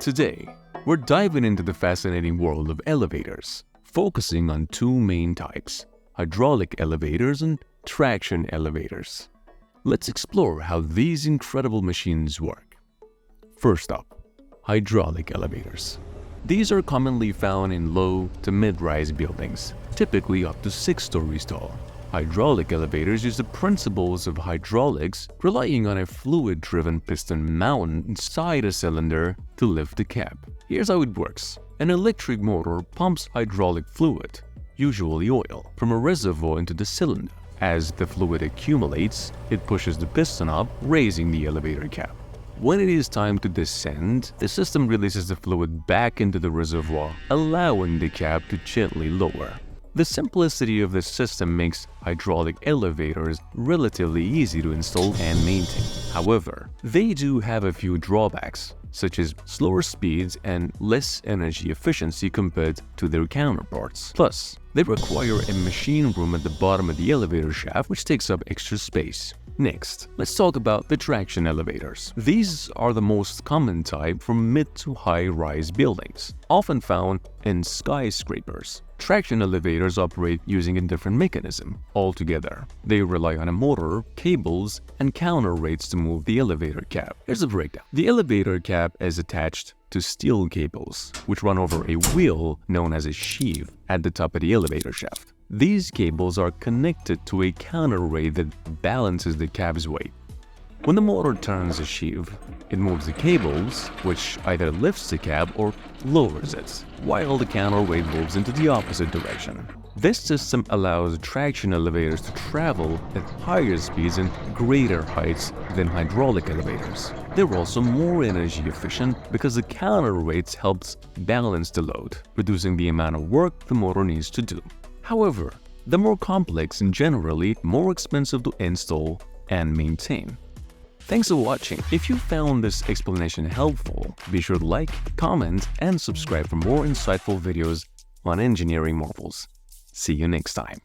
Today, we're diving into the fascinating world of elevators, focusing on two main types: hydraulic elevators and traction elevators. Let's explore how these incredible machines work. First up, hydraulic elevators. These are commonly found in low to mid-rise buildings, typically up to 6 stories tall. Hydraulic elevators use the principles of hydraulics, relying on a fluid-driven piston mounted inside a cylinder to lift the cab. Here's how it works. An electric motor pumps hydraulic fluid, usually oil, from a reservoir into the cylinder. As the fluid accumulates, it pushes the piston up, raising the elevator cab. When it is time to descend, the system releases the fluid back into the reservoir, allowing the cab to gently lower. The simplicity of this system makes hydraulic elevators relatively easy to install and maintain. However, they do have a few drawbacks, such as slower speeds and less energy efficiency compared to their counterparts. Plus, they require a machine room at the bottom of the elevator shaft, which takes up extra space. Next, let's talk about the traction elevators. These are the most common type for mid to high-rise buildings, often found in skyscrapers. Traction elevators operate using a different mechanism altogether. They rely on a motor, cables, and counterweights to move the elevator cab. Here's a breakdown. The elevator cab is attached to steel cables, which run over a wheel known as a sheave at the top of the elevator shaft. These cables are connected to a counterweight that balances the cab's weight. When the motor turns the sheave, it moves the cables, which either lifts the cab or lowers it, while the counterweight moves into the opposite direction. This system allows traction elevators to travel at higher speeds and greater heights than hydraulic elevators. They're also more energy efficient because the counterweights helps balance the load, reducing the amount of work the motor needs to do. However, they're more complex and generally more expensive to install and maintain. Thanks for watching. If you found this explanation helpful, be sure to like, comment, and subscribe for more insightful videos on engineering marvels. See you next time.